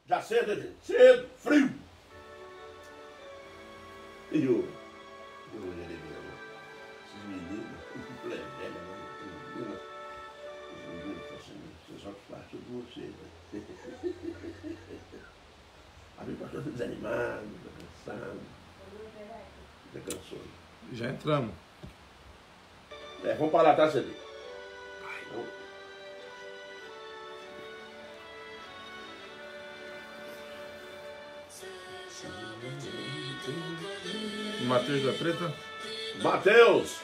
Já cedo, cedo, frio. E eu olhei mesmo, esses meninos, velho, meninas, os meninos falam assim, vocês só partem de vocês, né? A mim passou desanimado, cansado, já cansou. Já entramos. Vamos para lá, tá, Cedinho? Matheus da Preta. Matheus!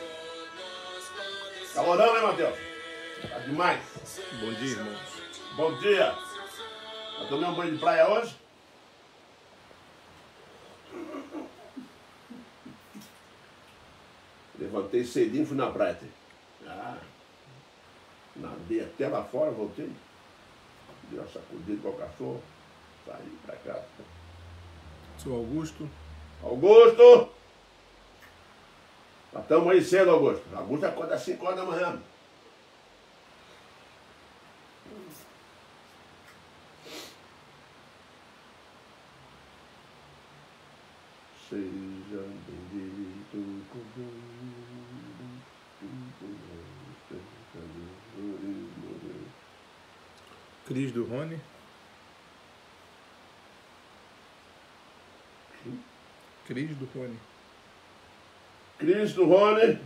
Calorão, hein, Matheus? Tá demais. Bom dia, irmãos. Bom dia. Já tomei um banho de praia hoje? Levantei cedinho, fui na praia. Nadei até lá fora, voltei. Dei uma sacudida com o cachorro. Saí pra cá. Sou Augusto. Augusto! Nós estamos aí cedo, Augusto. Augusto acorda às 5 horas da manhã. Seja bendito Cris do Rony. Cris do Rony. Cris do Rony.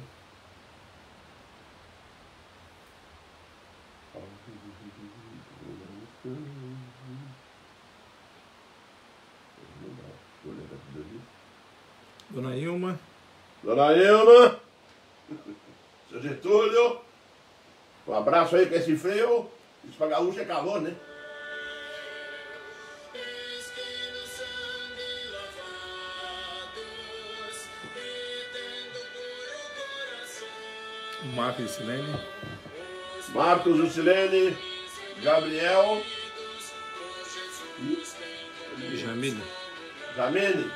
Dona Ilma. Dona Ilma. Seu Getúlio. Um abraço aí com esse frio. Isso pra gaúcho é calor, né? Marcos e Silene. Marcos, Lucilene, Gabriel. Jamile. Jamile.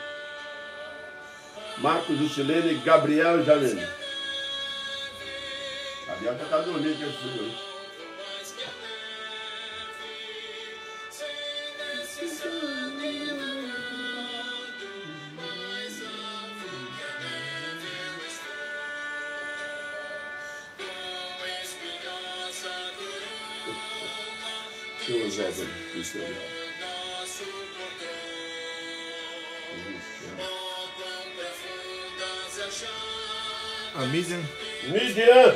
Marcos, Lucilene, Gabriel e Jamile. Gabriel já tá dormindo com esse frio aí. A Midian. Midian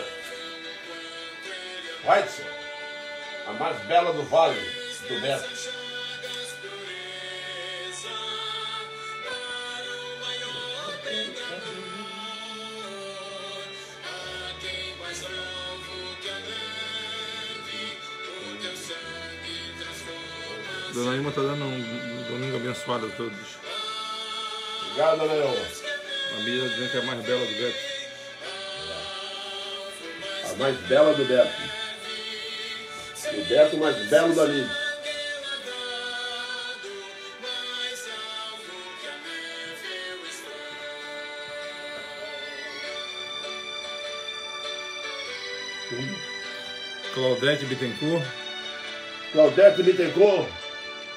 Weitzel, a mais bela do Vale do Beto. Dona Ilma tá dando um domingo abençoado a todos. Obrigado, Dona Ilma. A Miriam dizendo que é a mais bela do Beto. A mais bela do Beto. O Beto mais belo da vida. Claudete Bittencourt. Claudete Bittencourt.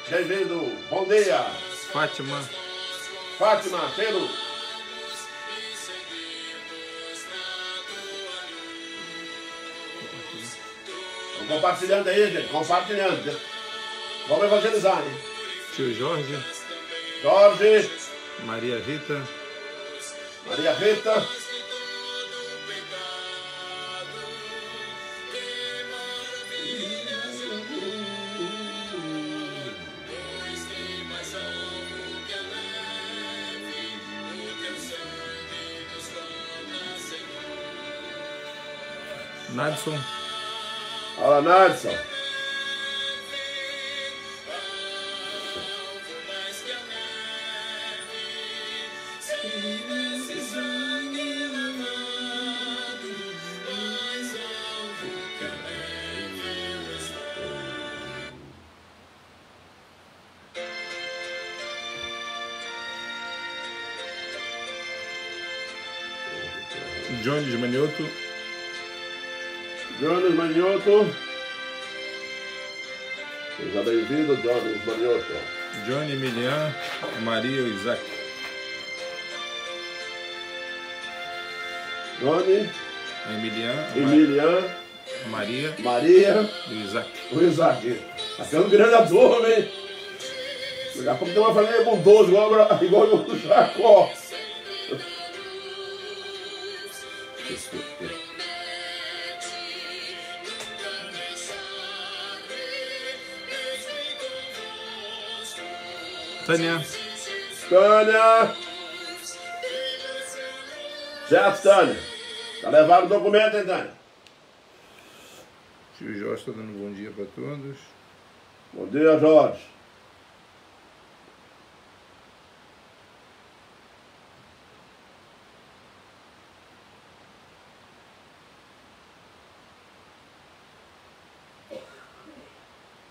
Bem-vindo. Bom dia. Fátima. Fátima, Celo. Estão compartilhando aí, gente. Compartilhando. Vamos evangelizar, hein? Tio Jorge. Jorge. Maria Rita. Maria Rita. Nadson. Fala, Nadson. Jones Manioto. Jones Manioto. Seja bem-vindo, Jones Manioto. Johnny, Emilian, Maria e Isaac. Johnny, Emilian, Maria e o Isaac. o Isaac. Até um grande ator, hein? Daqui a pouco tem uma família bondosa, igual o do Jacó. Tânia. Tânia. Certo, Tânia? Tá levado o documento, hein, Tânia? Tio Jorge está dando bom dia para todos. Bom dia, Jorge.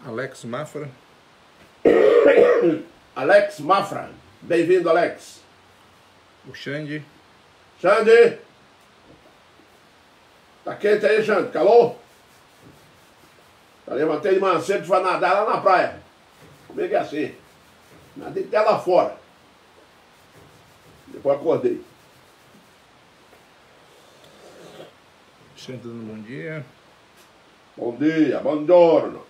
Alex Mafra. Alex Mafra. Bem-vindo, Alex. O Xande. Xande. Tá quente aí, Xande? Calor? Eu levantei de manhã cedo e fui nadar lá na praia. Comigo é assim. Nadei até lá fora. Depois acordei. Xande dando bom dia. Bom dia, buongiorno.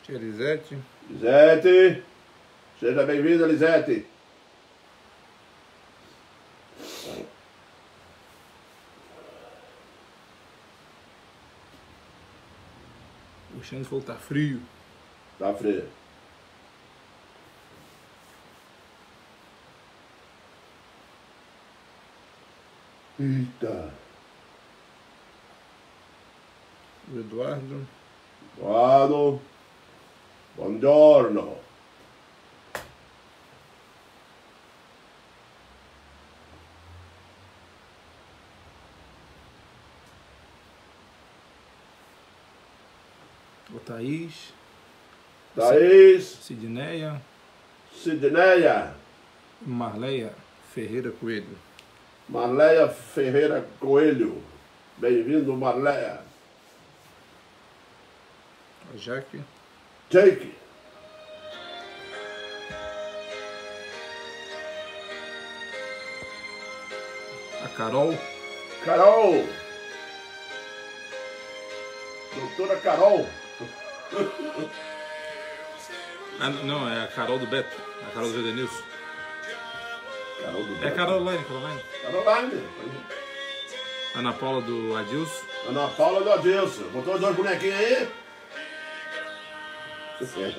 Tia Lisete. Lisete. Seja bem-vinda, Lisete. O Xande falou que tá frio. Tá frio. Eita. O Eduardo. Eduardo. Buongiorno. O Thaís. Thaís. Sidneia. Sidneia. Marleia Ferreira Coelho. Marleia Ferreira Coelho. Bem-vindo, Marleia. A Jaque. Jake. A Carol. Carol. Doutora Carol. Ah, não, é a Carol do Beto. A Carol do Edenilson. Carol do É a Beto. Caroline. Caroline. Ana Paula do Adilson. Ana Paula do Adilson. Botou dois bonequinhos aí?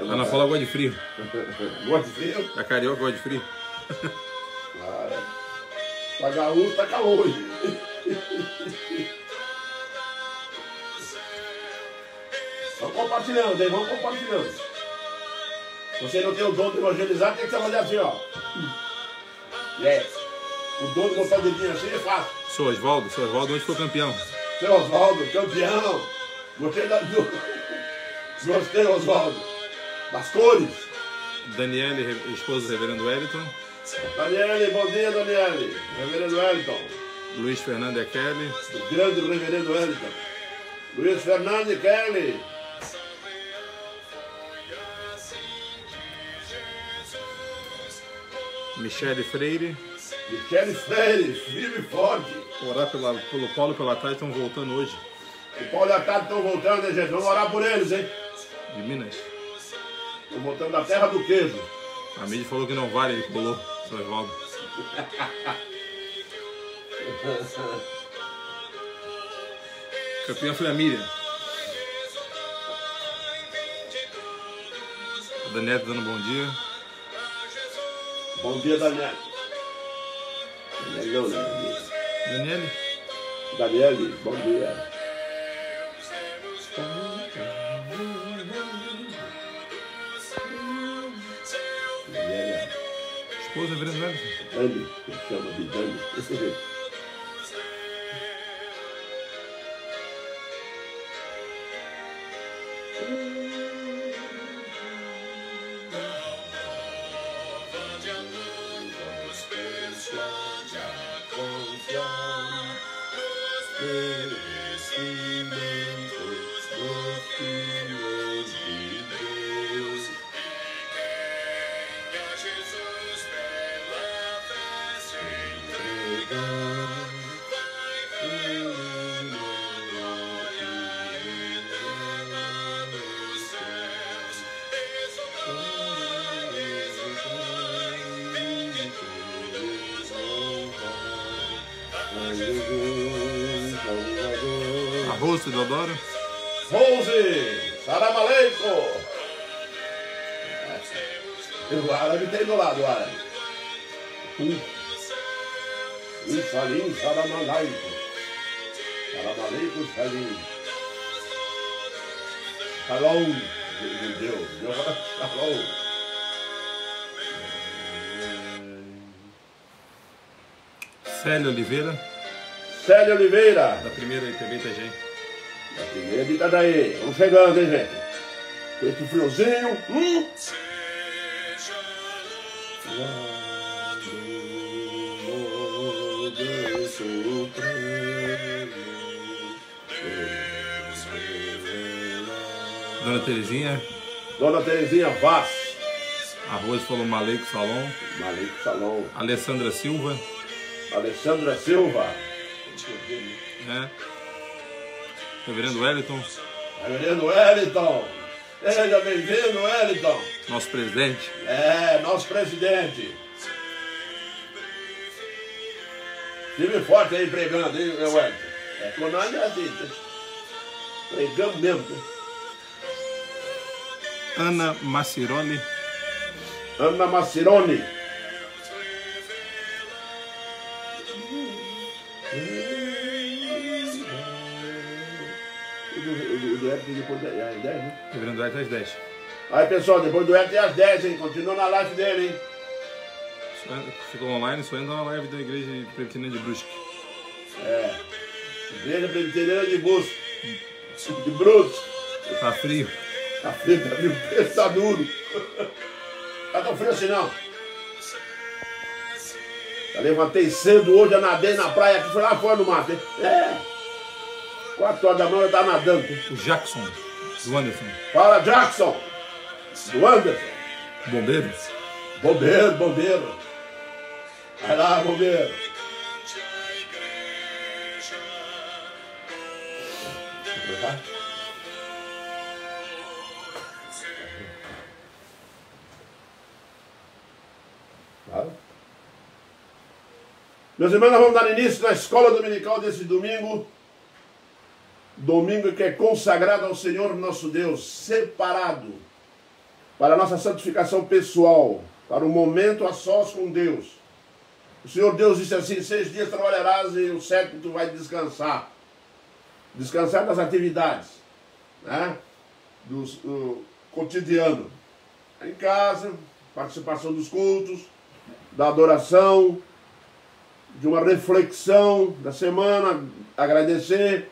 Ana Paula gosta de frio. Gosta de frio? A Carioca gosta de frio. Pra gaúcho tá calor. Vamos compartilhando, hein? Vamos compartilhando. Se você não tem o dom de evangelizar, tem que fazer assim, ó. O dom de botar o dedinho assim é fácil. Seu Oswaldo onde foi campeão? Seu Oswaldo, campeão. Gostei Gostei, Oswaldo. Das cores. Daniele, esposa do Reverendo Wellington. Daniele, bom dia, Daniele. Reverendo Wellington. Luiz Fernando e Kelly. O grande Reverendo Wellington. Luiz Fernando e Kelly. Michele Freire. Michele Freire, firme e forte. Orar pelo Paulo e pela Thay estão voltando hoje. O Paulo e a Tati estão voltando, né, gente? Vamos orar por eles, hein? De Minas. Estão voltando da terra do queijo. A mídia falou que não vale, ele colou. Seu Oswaldo. Campeã foi a Miriam. A Daniela dando bom dia. Bom dia, Daniele. Daniele, Daniele. Daniele, bom dia. Daniele. Esposa do Reverendo Wellington. Dani, que chama de Dani. A Rose Deodoro. Rose, salam aleikum. O árabe tem do lado, o árabe. Salim, salam aleikum. Salam aleikum, salim. Shalom, de Deus. Shalom. Célia Oliveira. Célia Oliveira. Da primeira IPB Itajaí. Da primeira de Itajaí. Vamos chegando, hein, gente? Com esse friozinho. Dona Terezinha. Dona Terezinha Vaz. A Rose falou Maleco Salom. Maleco Salom. Alessandra Silva. Alessandra Silva. É. Reverendo Wellington. Reverendo Wellington. Seja bem-vindo, Wellington. Nosso presidente. É, nosso presidente. Firme forte aí pregando, hein, Wellington? É, com nós é assim, tá? Pregando mesmo. Ana Maciroli. Ana Macironi. O do Hélio depois das 10, né? Reverendo Wellington às 10. Aí, pessoal, depois do Hélio tem às 10, hein? Continua na live dele, hein? Ficou online, só entra na live da Igreja Presbiteriana de Brusque. É. Igreja Presbiteriana de Brusque. De Brusque. Tá frio. Tá frio, tá frio. O peso tá duro. Tá tão frio assim, não. Eu levantei cedo hoje, eu nadei na praia, que foi lá fora no mato, hein? É. 4 horas da manhã eu tava nadando. O Jackson, do Anderson. Fala, Jackson. Do Anderson. Bombeiro. Bombeiro, bombeiro. Vai lá, bombeiro. Meus irmãos, nós vamos dar início na escola dominical desse domingo. Domingo que é consagrado ao Senhor nosso Deus, separado para a nossa santificação pessoal, para o momento a sós com Deus. O Senhor Deus disse assim: 6 dias trabalharás e o 7º tu vai descansar. Descansar das atividades, né? Do cotidiano. Em casa, participação dos cultos, da adoração, de uma reflexão da semana, agradecer,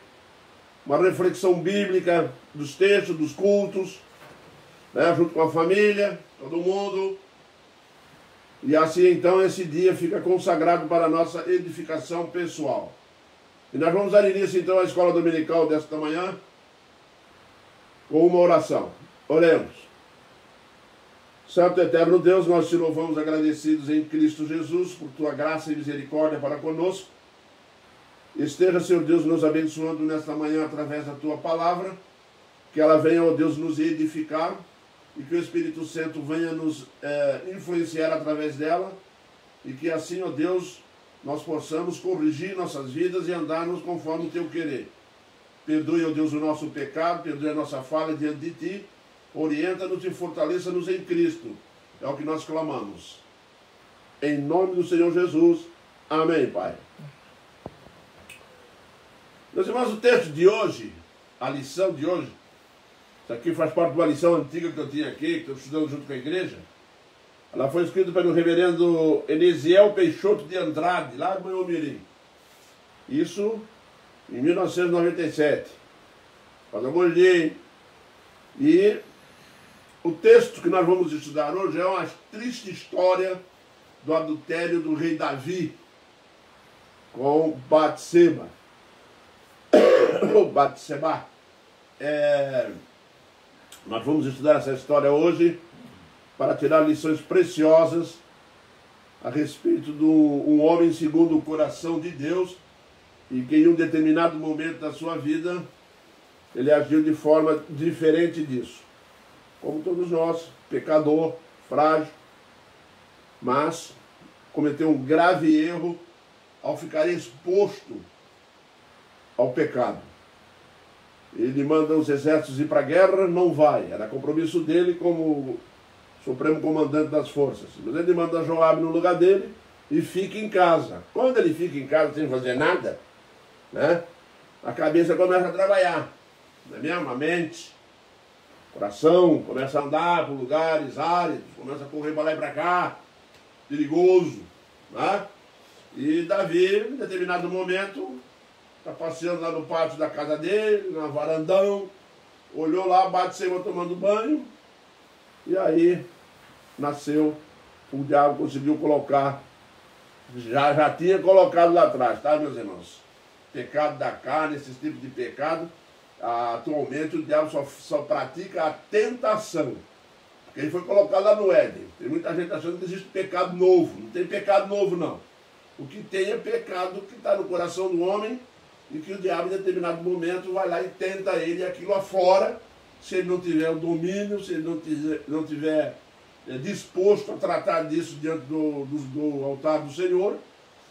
uma reflexão bíblica dos textos, dos cultos, né, junto com a família, todo mundo. E assim então esse dia fica consagrado para a nossa edificação pessoal. E nós vamos dar início então à escola dominical desta manhã com uma oração. Oremos. Santo e eterno Deus, nós te louvamos agradecidos em Cristo Jesus por tua graça e misericórdia para conosco. Esteja, Senhor Deus, nos abençoando nesta manhã através da tua palavra, que ela venha, ó Deus, nos edificar e que o Espírito Santo venha nos influenciar através dela e que assim, ó Deus, nós possamos corrigir nossas vidas e andarmos conforme o teu querer. Perdoe, ó Deus, o nosso pecado, perdoe a nossa falha diante de ti, orienta-nos e fortaleça-nos em Cristo. É o que nós clamamos. Em nome do Senhor Jesus. Amém, Pai. Meus irmãos, o texto de hoje, a lição de hoje, isso aqui faz parte de uma lição antiga que eu tinha aqui, que estou estudando junto com a igreja. Ela foi escrita pelo reverendo Enisiel Peixoto de Andrade, lá de Manhumirim. Isso em 1997. Faz alguns dias. E o texto que nós vamos estudar hoje é uma triste história do adultério do rei Davi com Batseba. Batseba. Nós vamos estudar essa história hoje para tirar lições preciosas a respeito de um homem segundo o coração de Deus e que em um determinado momento da sua vida ele agiu de forma diferente disso. Como todos nós, pecador, frágil, mas cometeu um grave erro ao ficar exposto ao pecado. Ele manda os exércitos ir para a guerra, não vai. Era compromisso dele como supremo comandante das forças. Mas ele manda Joabe no lugar dele e fica em casa. Quando ele fica em casa sem fazer nada, né, a cabeça começa a trabalhar. Não é mesmo? A mente, o coração começa a andar por lugares áridos, começa a correr para lá e para cá, perigoso. Né? E Davi, em determinado momento, está passeando lá no pátio da casa dele, na varandão, olhou lá, Batseba tomando banho, e aí nasceu, o diabo conseguiu colocar, já tinha colocado lá atrás, tá, meus irmãos? Pecado da carne, esses tipos de pecado, atualmente o diabo só pratica a tentação, porque ele foi colocado lá no Éden. Tem muita gente achando que existe pecado novo, não tem pecado novo não. O que tem é pecado que está no coração do homem, e que o diabo, em determinado momento, vai lá e tenta ele, e aquilo aflora, se ele não tiver o domínio, se ele não tiver disposto a tratar disso diante do altar do Senhor,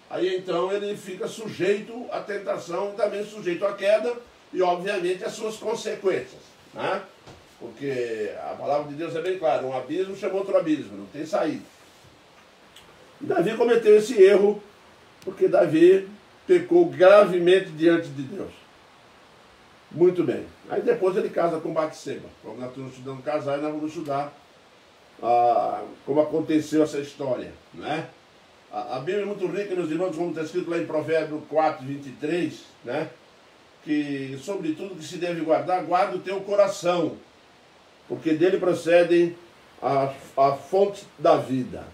aí então ele fica sujeito à tentação e também sujeito à queda, e obviamente às suas consequências. Né? Porque a palavra de Deus é bem clara, um abismo chama outro abismo, não tem saída. E Davi cometeu esse erro, porque Davi pecou gravemente diante de Deus. Muito bem. Aí depois ele casa com Batseba. Como nós estamos estudando casar, nós vamos estudar como aconteceu essa história. Né? A Bíblia é muito rica, meus irmãos, como está escrito lá em Provérbios 4, 23, né? Que sobre tudo que se deve guardar, guarda o teu coração, porque dele procedem a fonte da vida.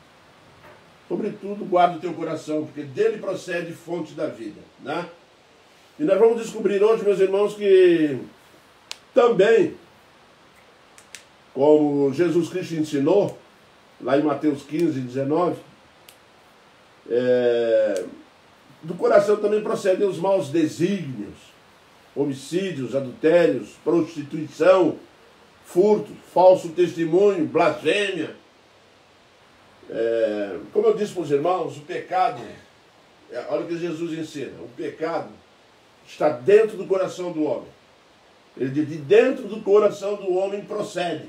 Sobretudo, guarda o teu coração, porque dele procede fonte da vida. Né? E nós vamos descobrir hoje, meus irmãos, que também, como Jesus Cristo ensinou, lá em Mateus 15, 19, do coração também procedem os maus desígnios, homicídios, adultérios, prostituição, furto, falso testemunho, blasfêmia. Como eu disse para os irmãos, o pecado, olha o que Jesus ensina, o pecado está dentro do coração do homem. Ele diz, de dentro do coração do homem procede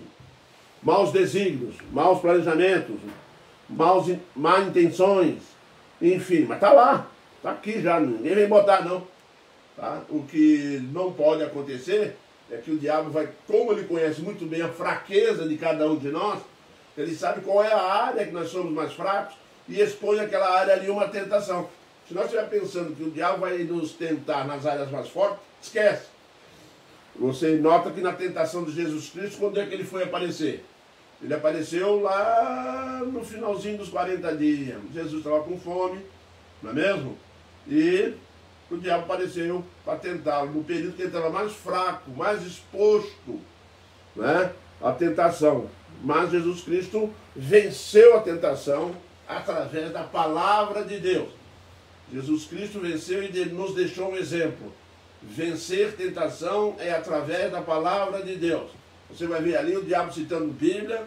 maus desígnios, maus planejamentos, má intenções, enfim, mas está lá, está aqui já, ninguém vem botar não. Tá? O que não pode acontecer é que o diabo vai, como ele conhece muito bem a fraqueza de cada um de nós, ele sabe qual é a área que nós somos mais fracos e expõe aquela área ali uma tentação. Se nós estivermos pensando que o diabo vai nos tentar nas áreas mais fortes, esquece. Você nota que na tentação de Jesus Cristo, quando é que ele foi aparecer? Ele apareceu lá no finalzinho dos 40 dias. Jesus estava com fome, não é mesmo? E o diabo apareceu para tentá-lo, no período que ele estava mais fraco, mais exposto, né, à tentação. Mas Jesus Cristo venceu a tentação através da palavra de Deus. Jesus Cristo venceu e nos deixou um exemplo. Vencer tentação é através da palavra de Deus. Você vai ver ali o diabo citando Bíblia,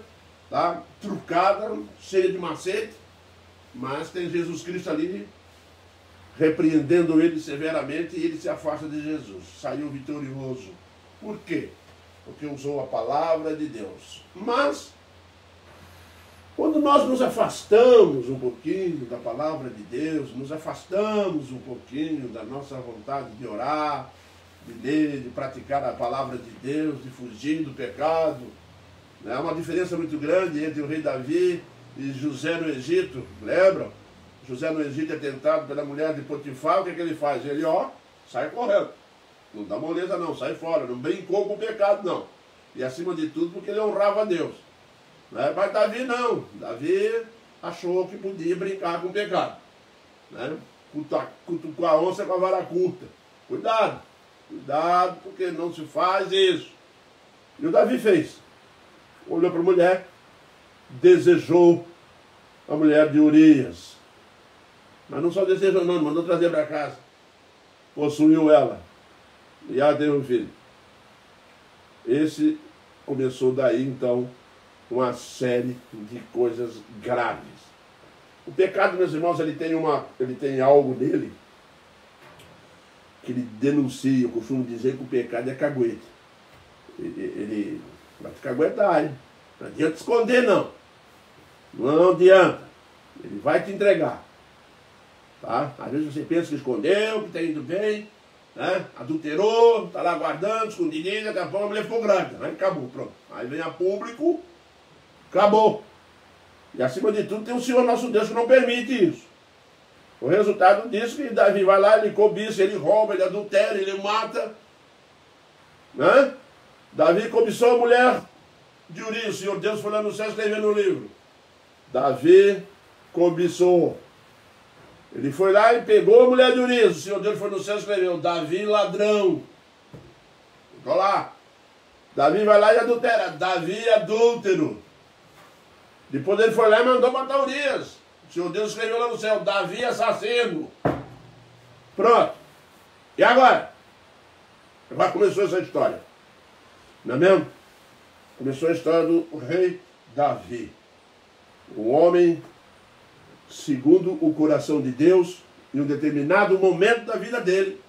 tá? Trucada, cheia de macete, mas tem Jesus Cristo ali repreendendo ele severamente e ele se afasta de Jesus. Saiu vitorioso. Por quê? Porque usou a palavra de Deus. Mas, quando nós nos afastamos um pouquinho da palavra de Deus, nos afastamos um pouquinho da nossa vontade de orar, de ler, de praticar a palavra de Deus, de fugir do pecado, né? Há uma diferença muito grande entre o rei Davi e José no Egito, lembram? José no Egito é tentado pela mulher de Potifar, o que é que ele faz? Ele, sai correndo. Não dá moleza não, sai fora, não brincou com o pecado não. E acima de tudo porque ele honrava a Deus. Né? Mas Davi não, Davi achou que podia brincar com o pecado. Né? Cutucou a onça com a vara curta. Cuidado, cuidado, porque não se faz isso. E o Davi fez. Olhou para a mulher, desejou a mulher de Urias. Mas não só desejou não, mandou trazer para casa. Possuiu ela. E ela teve um filho. Esse começou daí então uma série de coisas graves. O pecado, meus irmãos, ele tem algo nele que ele denuncia. Eu costumo dizer que o pecado é caguete. Ele vai te caguetar, hein? Não adianta esconder, não. Não adianta. Ele vai te entregar. Tá? Às vezes você pensa que escondeu, que está indo bem, né? Adulterou, está lá guardando, escondidinho, daqui a pouco a mulher ficou grávida. Aí acabou, pronto. Aí vem a público, acabou. E acima de tudo tem o Senhor nosso Deus que não permite isso. O resultado disso é que Davi vai lá, ele cobiça, ele rouba, ele adultera, ele mata. Né? Davi cobiçou a mulher de Urias. O Senhor Deus foi lá no céu escrevendo no livro. Davi cobiçou. Ele foi lá e pegou a mulher de Urias. O Senhor Deus foi no céu e escreveu: Davi ladrão. Ficou lá. Davi vai lá e adultera. Davi adúltero. Depois ele foi lá e mandou matar Urias. O Senhor Deus escreveu lá no céu: Davi assassino. Pronto. E agora? Agora começou essa história. Não é mesmo? Começou a história do rei Davi. Um homem segundo o coração de Deus, em um determinado momento da vida dele,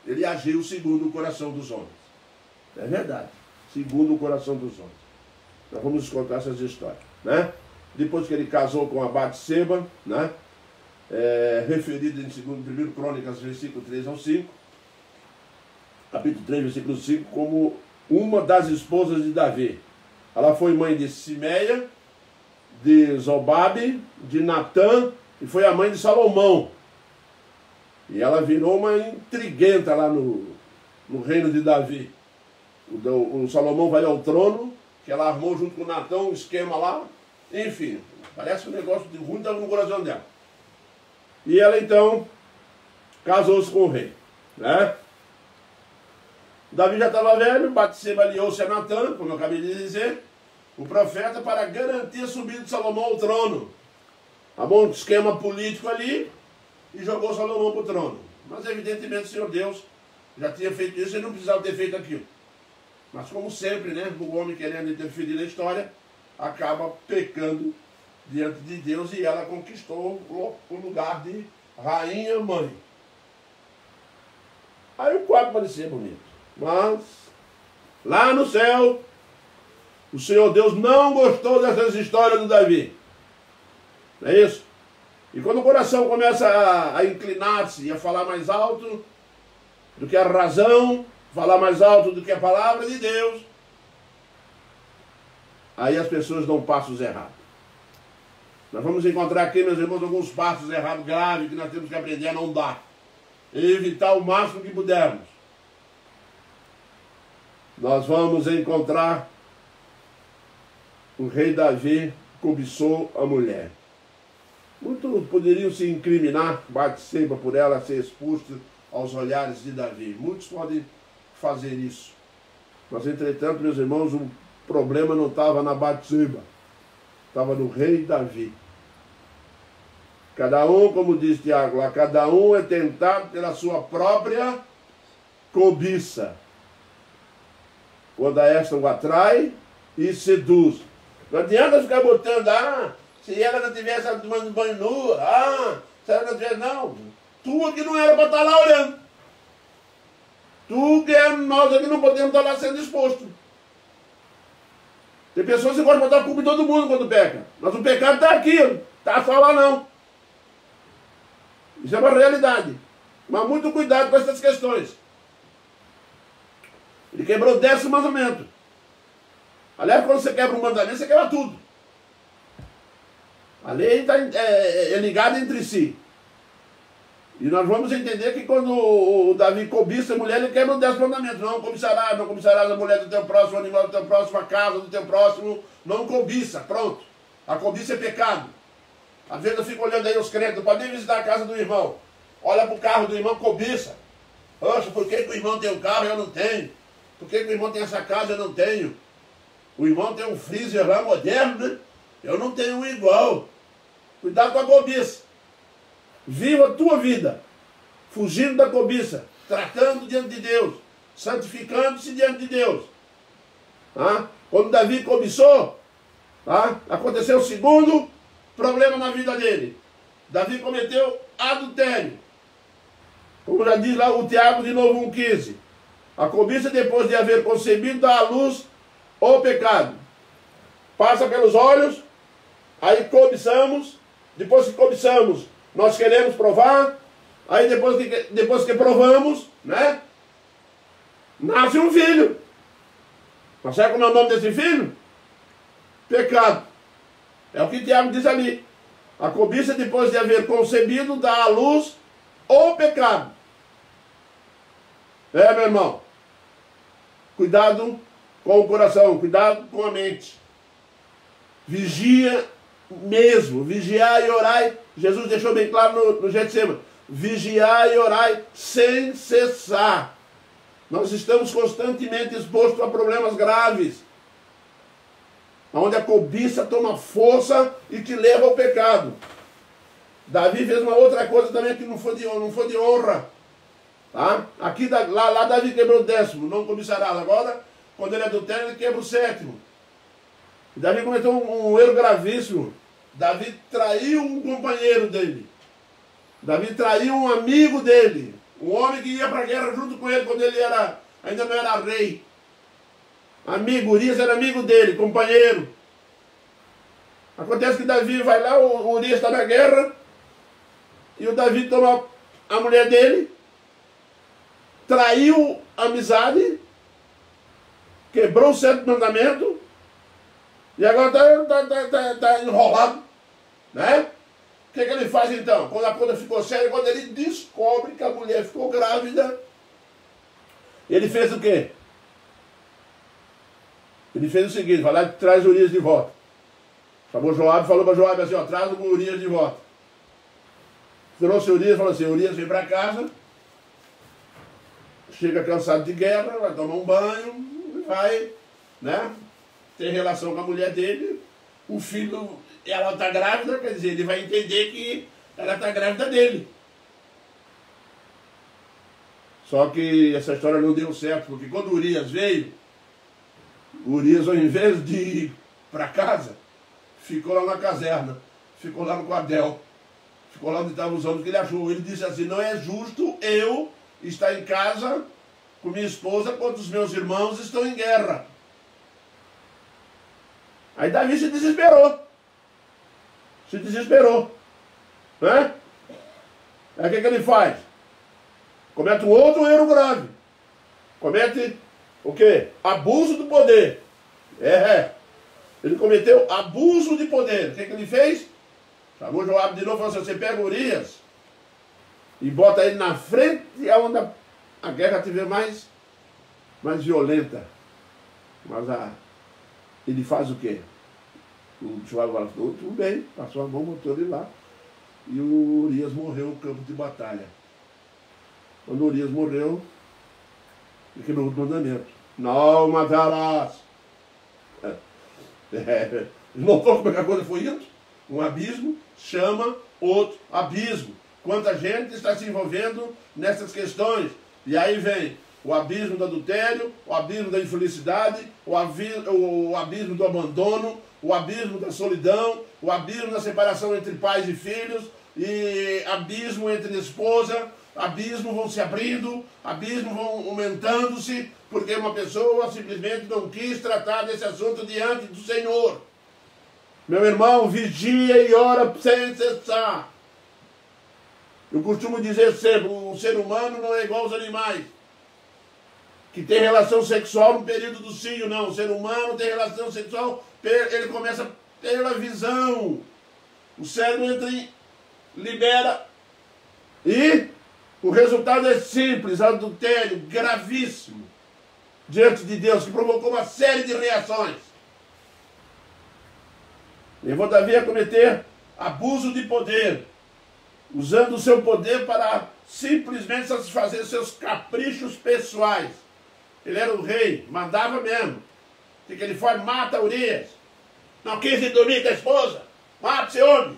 ele agiu segundo o coração dos homens. É verdade. Segundo o coração dos homens. Nós vamos contar essas histórias, né? Depois que ele casou com a Batseba, né? Referido em 1 Crônicas, versículo 3 ao 5, capítulo 3, versículo 5, como uma das esposas de Davi. Ela foi mãe de Simeia, de Zobabe, de Natã, e foi a mãe de Salomão. E ela virou uma intriguenta lá no reino de Davi. O Salomão vai ao trono, que ela armou junto com o Natã um esquema lá. Enfim, parece um negócio de ruim no coração dela. E ela então casou-se com o rei, né? Davi já estava velho, Batseba aliou-se a Natã, como eu acabei de dizer, o profeta, para garantir a subida de Salomão ao trono. Armou um esquema político ali e jogou Salomão para o trono. Mas evidentemente o Senhor Deus já tinha feito isso e não precisava ter feito aquilo. Mas como sempre, né, o homem querendo interferir na história, acaba pecando diante de Deus e ela conquistou o lugar de rainha-mãe. Aí o quadro parecia bonito. Mas lá no céu, o Senhor Deus não gostou dessas histórias do Davi. Não é isso? E quando o coração começa a inclinar-se e a falar mais alto do que a razão, falar mais alto do que a palavra de Deus, aí as pessoas dão passos errados. Nós vamos encontrar aqui, meus irmãos, alguns passos errados graves que nós temos que aprender a não dar. E evitar o máximo que pudermos. Nós vamos encontrar o rei Davi cobiçou a mulher. Muitos poderiam se incriminar, Batseba, por ela ser expulsa aos olhares de Davi. Muitos podem fazer isso. Mas, entretanto, meus irmãos, o problema não estava na Batseba. Estava no rei Davi. Cada um, como diz Tiago lá, cada um é tentado pela sua própria cobiça. Quando a esta o atrai e seduz. Não adianta ficar botando, se ela não tivesse tomando banho nu, se ela não tivesse, não. Tu aqui não era para estar lá olhando. Nós aqui não podemos estar lá sendo exposto. Tem pessoas que gostam de botar a culpa em todo mundo quando peca. Mas o pecado está aqui, está só lá não. Isso é uma realidade. Mas muito cuidado com essas questões. Ele quebrou 10 mandamentos. Aliás, quando você quebra um mandamento, você quebra tudo. A lei está ligada entre si. E nós vamos entender que quando o Davi cobiça a mulher, ele quebra os 10 mandamentos. Não cobiçarás a mulher do teu próximo, o animal do teu próximo, a casa do teu próximo. Não cobiça, pronto. A cobiça é pecado. Às vezes eu fico olhando aí os crentes, não pode nem visitar a casa do irmão. Olha para o carro do irmão, cobiça. Poxa, por que o irmão tem um carro e eu não tenho? Por que o irmão tem essa casa e eu não tenho? O irmão tem um freezer lá moderno, né? Eu não tenho um igual. Cuidado com a cobiça. Viva a tua vida, fugindo da cobiça, tratando diante de Deus, santificando-se diante de Deus. Quando Davi cobiçou, aconteceu o segundo problema na vida dele. Davi cometeu adultério. Como já diz lá o Tiago de novo 1,15. A cobiça, depois de haver concebido, dá à luz o pecado. Passa pelos olhos, aí cobiçamos, depois que cobiçamos, nós queremos provar, aí depois que provamos, né? Nasce um filho. Mas sabe como é o nome desse filho? Pecado. É o que Tiago diz ali. A cobiça, depois de haver concebido, dá à luz o pecado. Meu irmão. Cuidado com o coração, cuidado com a mente. Vigia mesmo, vigiai e orai. Jesus deixou bem claro no Getsemane. Vigiai e orai sem cessar. Nós estamos constantemente expostos a problemas graves, onde a cobiça toma força e te leva ao pecado. Davi fez uma outra coisa também que não foi de honra. Tá? Aqui, lá Davi quebrou o 10º, não cobiçarás. Agora, quando ele adultera, ele quebra o 7º. Davi cometeu um erro gravíssimo. Davi traiu um companheiro dele. Davi traiu um amigo dele. Um homem que ia para a guerra junto com ele quando ele ainda não era rei. Amigo, Urias era amigo dele, companheiro. Acontece que Davi vai lá, o Urias está na guerra, e o Davi toma a mulher dele, traiu a amizade, quebrou o 7º mandamento, e agora está enrolado, né? O que ele faz então? Quando a coisa ficou séria, quando ele descobre que a mulher ficou grávida, ele fez o quê? Ele fez o seguinte, vai lá e traz Urias de volta. Chamou Joabe e falou para Joabe assim, ó, traz o Urias de volta. Trouxe o Urias e falou assim, Urias vem para casa, chega cansado de guerra, vai tomar um banho, vai, né, ter relação com a mulher dele, o filho, ela está grávida, quer dizer, ele vai entender que ela está grávida dele. Só que essa história não deu certo, porque quando Urias veio, Urias, ao invés de ir para casa, ficou lá na caserna, ficou lá no quartel, ficou lá onde estavam os homens que ele achou. Ele disse assim, não é justo eu estar em casa com minha esposa quando os meus irmãos estão em guerra. Aí Davi se desesperou. Se desesperou. Né? Aí o que ele faz? Comete um outro erro grave. Comete o quê? Abuso do poder. Ele cometeu abuso de poder. O que ele fez? Chamou Joabe de novo e falou assim, você pega Urias e bota ele na frente onde a guerra estiver mais violenta. Mas ele faz o quê? O Joabe falou, tudo bem, passou a mão, botou ele lá. E o Urias morreu no campo de batalha. Quando Urias morreu, ele quebrou o mandamento. Não matarás. Notou como é que a coisa foi indo? Um abismo chama outro abismo. Quanta gente está se envolvendo nessas questões. E aí vem o abismo do adultério, o abismo da infelicidade, o abismo do abandono, o abismo da solidão, o abismo da separação entre pais e filhos, e abismo entre esposa, abismos vão se abrindo, abismos vão aumentando-se, porque uma pessoa simplesmente não quis tratar desse assunto diante do Senhor. Meu irmão, vigia e ora sem cessar. Eu costumo dizer sempre, o ser humano não é igual aos animais, que tem relação sexual no período do cio, não. O ser humano tem relação sexual, ele começa pela visão. O cérebro entra e libera. E o resultado é simples, adultério gravíssimo diante de Deus, que provocou uma série de reações. Levou Davi a cometer abuso de poder, usando o seu poder para simplesmente satisfazer seus caprichos pessoais. Ele era o rei, mandava mesmo. O que ele faz? Mata Urias. Não quis ir dormir com a esposa. Mata esse homem.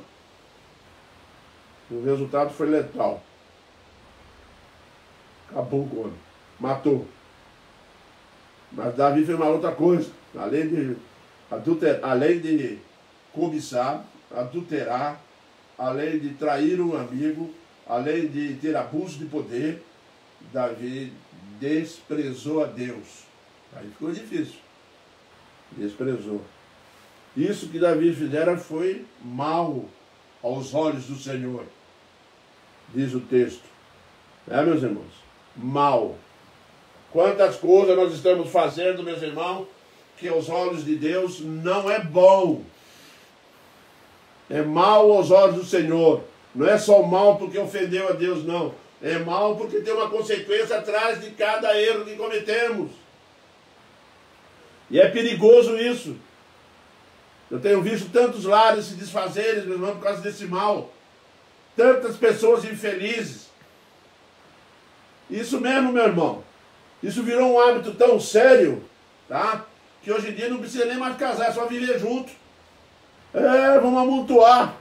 O resultado foi letal. Acabou com o homem. Matou. Mas Davi fez uma outra coisa. Além de cobiçar, adulterar, além de trair um amigo, além de ter abuso de poder, Davi desprezou a Deus. Aí ficou difícil. Desprezou. Isso que Davi fizera foi mal aos olhos do Senhor, diz o texto. Meus irmãos? Mal. Quantas coisas nós estamos fazendo, meus irmãos, que aos olhos de Deus não é bom. É mal aos olhos do Senhor. Não é só mal porque ofendeu a Deus, não. É mal porque tem uma consequência atrás de cada erro que cometemos. E é perigoso isso. Eu tenho visto tantos lares se desfazerem, meu irmão, por causa desse mal. Tantas pessoas infelizes. Isso mesmo, meu irmão. Isso virou um hábito tão sério, tá? Que hoje em dia não precisa nem mais casar, é só viver junto. Vamos amontoar.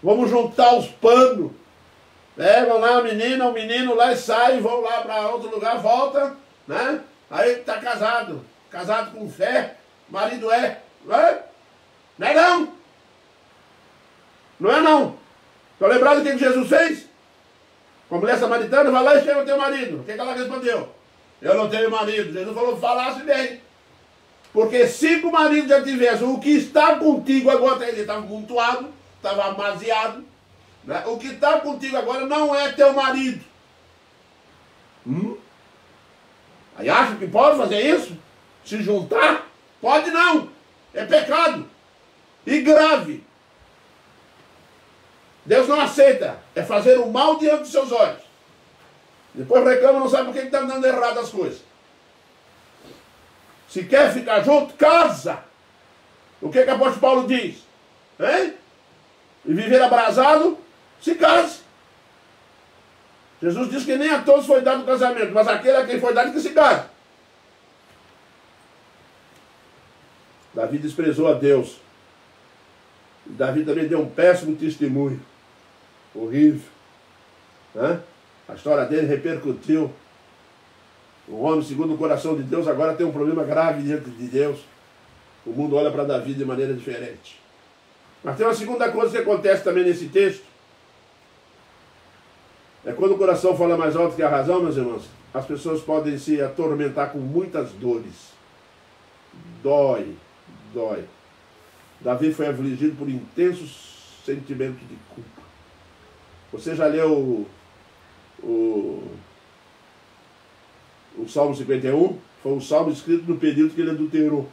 Vamos juntar os panos. Vão lá a menina, o menino lá e sai, vão lá para outro lugar, volta, né? Aí tá casado. Casado com fé. Marido não é? Não é não? Não é não? Estão lembrados do que Jesus fez? Com a mulher samaritana, vai lá e chega o teu marido. O que ela respondeu? Eu não tenho marido. Jesus falou, falasse bem. Porque se o marido já tivesse, o que está contigo agora, ele estava amontoado, estava amaziado, né? O que está contigo agora não é teu marido. Aí acha que pode fazer isso? Se juntar? Pode não. É pecado. E grave. Deus não aceita. É fazer o mal diante dos seus olhos. Depois reclama, não sabe por que está dando errado as coisas. Se quer ficar junto, casa. O que o apóstolo Paulo diz? Hein? E viver abrasado, se case. Jesus diz que nem a todos foi dado o casamento, mas aquele a quem foi dado que se case. Davi desprezou a Deus. E Davi também deu um péssimo testemunho. Horrível. Né? A história dele repercutiu. O homem, segundo o coração de Deus, agora tem um problema grave diante de Deus. O mundo olha para Davi de maneira diferente. Mas tem uma segunda coisa que acontece também nesse texto. É quando o coração fala mais alto que a razão, meus irmãos, as pessoas podem se atormentar com muitas dores. Dói. Davi foi afligido por intensos sentimentos de culpa. Você já leu o Salmo 51? Foi um salmo escrito no período que ele adulterou.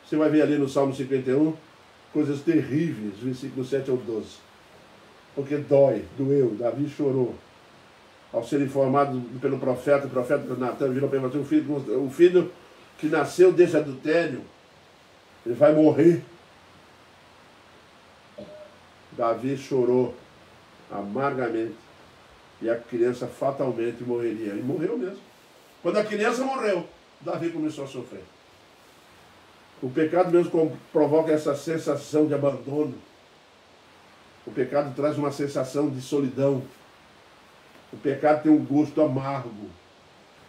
Você vai ver ali no Salmo 51 coisas terríveis, versículo 7 ao 12. Porque doeu, Davi chorou. Ao ser informado pelo profeta, o profeta Natan virou para ele e falou: o filho que nasceu desse adultério, ele vai morrer. Davi chorou amargamente. E a criança fatalmente morreria. E morreu mesmo. Quando a criança morreu, Davi começou a sofrer. O pecado mesmo provoca essa sensação de abandono. O pecado traz uma sensação de solidão. O pecado tem um gosto amargo.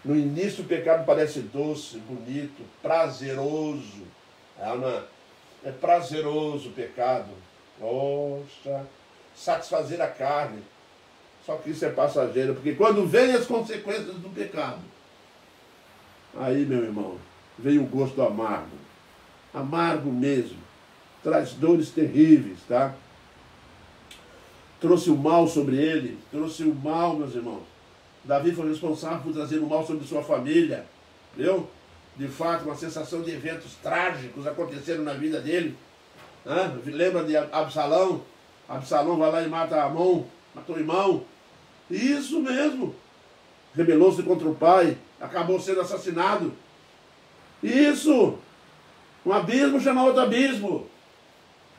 No início o pecado parece doce, bonito, prazeroso. É prazeroso o pecado. Poxa, satisfazer a carne. Só que isso é passageiro, porque quando vem as consequências do pecado, aí, meu irmão, vem o gosto amargo. Amargo mesmo. Traz dores terríveis, tá? Trouxe o mal sobre ele. Trouxe o mal, meus irmãos. Davi foi responsável por trazer o mal sobre sua família. Viu? De fato, uma sensação de eventos trágicos aconteceram na vida dele. Lembra de Absalão? Absalão vai lá e mata Amon, matou o irmão. Isso mesmo. Rebelou-se contra o pai, acabou sendo assassinado. Isso. Um abismo chama outro abismo.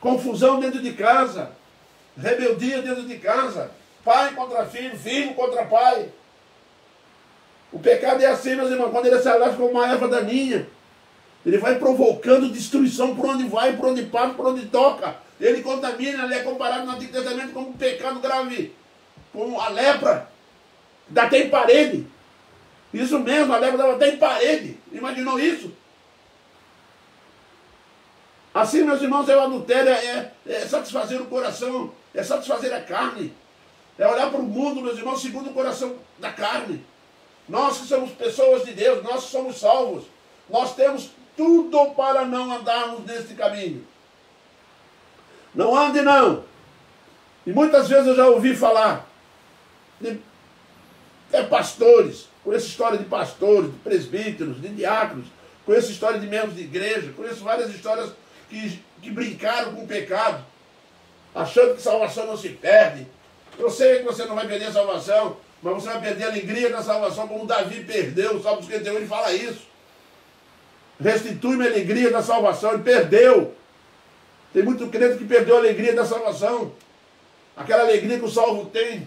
Confusão dentro de casa. Rebeldia dentro de casa. Pai contra filho, filho contra pai. O pecado é assim, meus irmãos, quando ele se alastra como uma erva daninha. Ele vai provocando destruição por onde vai, por onde passa, por onde toca. Ele contamina, ele é comparado no Antigo Testamento como um pecado grave. Com a lepra. Dá até em parede. Isso mesmo, a lepra dava até em parede. Imaginou isso? Assim, meus irmãos, o adultério é satisfazer o coração, é satisfazer a carne. É olhar para o mundo, meus irmãos, segundo o coração da carne. Nós que somos pessoas de Deus, nós que somos salvos, nós temos tudo para não andarmos neste caminho. Não ande, não. E muitas vezes eu já ouvi falar de pastores, conheço história de pastores, de presbíteros, de diáconos, conheço história de membros de igreja, conheço várias histórias que brincaram com o pecado, achando que salvação não se perde. Eu sei que você não vai perder a salvação, mas você vai perder a alegria da salvação, como Davi perdeu. O Salmo 51, ele fala isso. Restitui-me a alegria da salvação. Ele perdeu. Tem muito crente que perdeu a alegria da salvação. Aquela alegria que o salvo tem.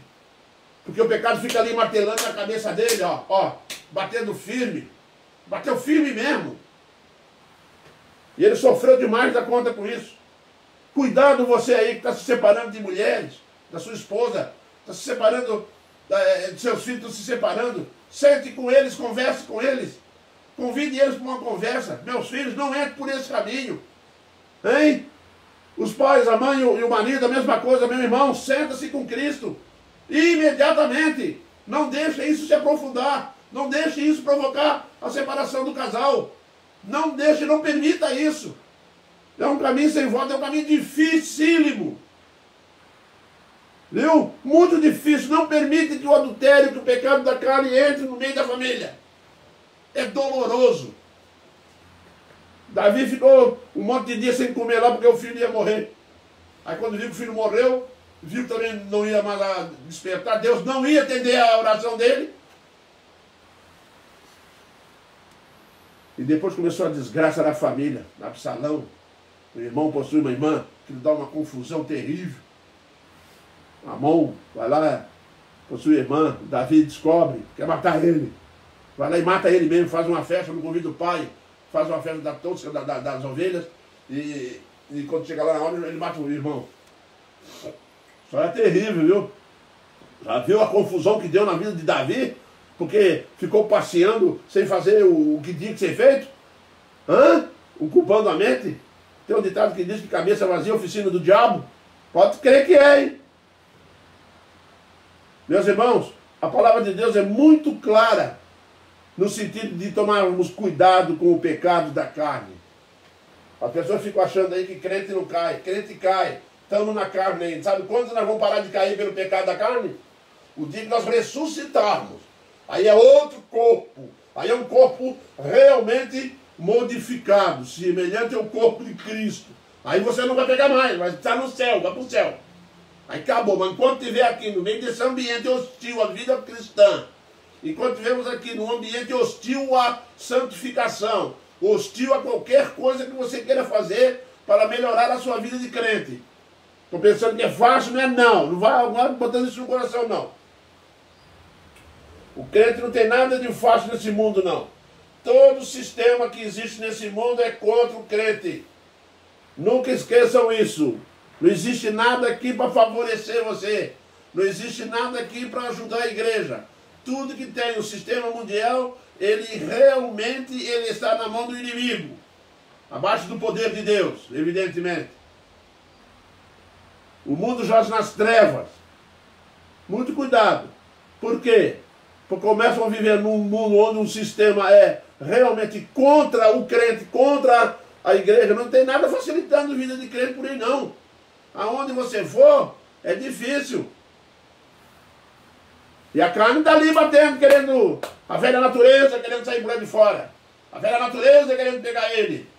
Porque o pecado fica ali martelando na cabeça dele, ó, batendo firme. Bateu firme mesmo. E ele sofreu demais da conta com isso. Cuidado você aí que está se separando de mulheres, da sua esposa, está se separando, de seus filhos estão se separando. Sente com eles, converse com eles. Convide eles para uma conversa. Meus filhos, não entrem por esse caminho. Hein? Os pais, a mãe e o marido, a mesma coisa, meu irmão, senta-se com Cristo. Imediatamente. Não deixe isso se aprofundar. Não deixe isso provocar a separação do casal. Não deixe, não permita isso. É um caminho sem volta, é um caminho dificílimo. Viu? Muito difícil. Não permite que o adultério, que o pecado da carne entre no meio da família. É doloroso. Davi ficou um monte de dias sem comer lá porque o filho ia morrer. Aí quando viu que o filho morreu, viu que também não ia mais despertar, Deus não ia atender a oração dele. E depois começou a desgraça da família, da Absalão. O irmão possui uma irmã, que lhe dá uma confusão terrível. Amon vai lá, possui a irmã, Davi descobre, quer matar ele. Vai lá e mata ele mesmo, faz uma festa, não convida o pai, faz uma festa da tosca, das ovelhas, e quando chega lá na hora, ele mata o irmão. Isso é terrível, viu? Já viu a confusão que deu na vida de Davi? Porque ficou passeando sem fazer o que tinha que ser feito? Ocupando a mente? Tem um ditado que diz que cabeça vazia é oficina do diabo. Pode crer que é, hein? Meus irmãos, a palavra de Deus é muito clara no sentido de tomarmos cuidado com o pecado da carne. As pessoas ficam achando aí que crente não cai. Crente cai. Estamos na carne ainda. Sabe quando nós vamos parar de cair pelo pecado da carne? O dia que nós ressuscitarmos. Aí é outro corpo. Aí é um corpo realmente modificado, semelhante ao corpo de Cristo. Aí você não vai pegar mais, vai estar no céu, vai para o céu. Aí acabou. Mas enquanto estiver aqui no meio desse ambiente hostil à vida cristã, enquanto estivermos aqui num ambiente hostil à santificação, hostil a qualquer coisa que você queira fazer para melhorar a sua vida de crente. Estou pensando que é fácil, não é não. Não vai botando isso no coração, não. O crente não tem nada de fácil nesse mundo, não. Todo sistema que existe nesse mundo é contra o crente. Nunca esqueçam isso. Não existe nada aqui para favorecer você. Não existe nada aqui para ajudar a igreja. Tudo que tem o sistema mundial, ele realmente está na mão do inimigo. Abaixo do poder de Deus, evidentemente. O mundo jaz nas trevas. Muito cuidado. Por quê? Porque começam a viver num mundo onde um sistema é realmente contra o crente, contra a igreja. Não tem nada facilitando a vida de crente por aí, não. Aonde você for, é difícil. E a carne está ali batendo, querendo a velha natureza, querendo sair por lá de fora. A velha natureza querendo pegar ele.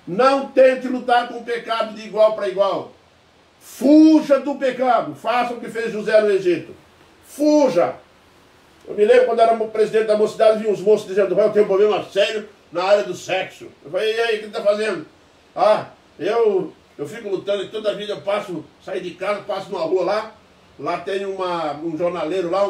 Não tente lutar com o pecado de igual para igual. Fuja do pecado. Faça o que fez José no Egito. Fuja. Eu me lembro quando era presidente da mocidade, vi uns moços dizendo: eu tenho um problema sério na área do sexo. Eu falei: e aí, o que está fazendo? Eu fico lutando e toda a vida eu passo, saio de casa, passo numa rua lá tem um jornaleiro lá,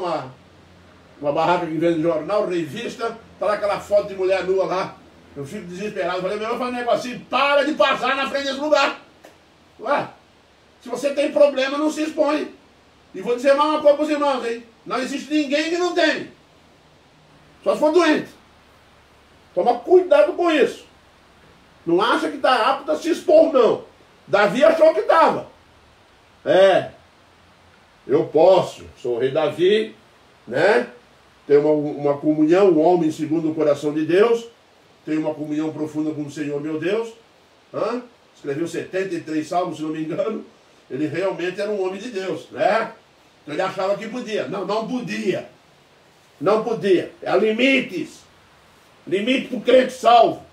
uma barraca que vende jornal, revista, tá lá aquela foto de mulher nua lá. Eu fico desesperado. Eu falei: meu, eu faço um negocinho, para de passar na frente desse lugar. Ué, se você tem problema, não se expõe. E vou dizer mais uma coisa para os irmãos, hein? Não existe ninguém que não tem. Só se for doente. Toma cuidado com isso. Não acha que está apto a se expor, não. Davi achou que estava. Eu posso, sou o rei Davi, né? Tenho uma comunhão, um homem segundo o coração de Deus, tenho uma comunhão profunda com o Senhor meu Deus. Escreveu 73 salmos, se não me engano. Ele realmente era um homem de Deus, né? Então ele achava que podia. Não, não podia. Não podia. Há limites. Limite para o crente salvo.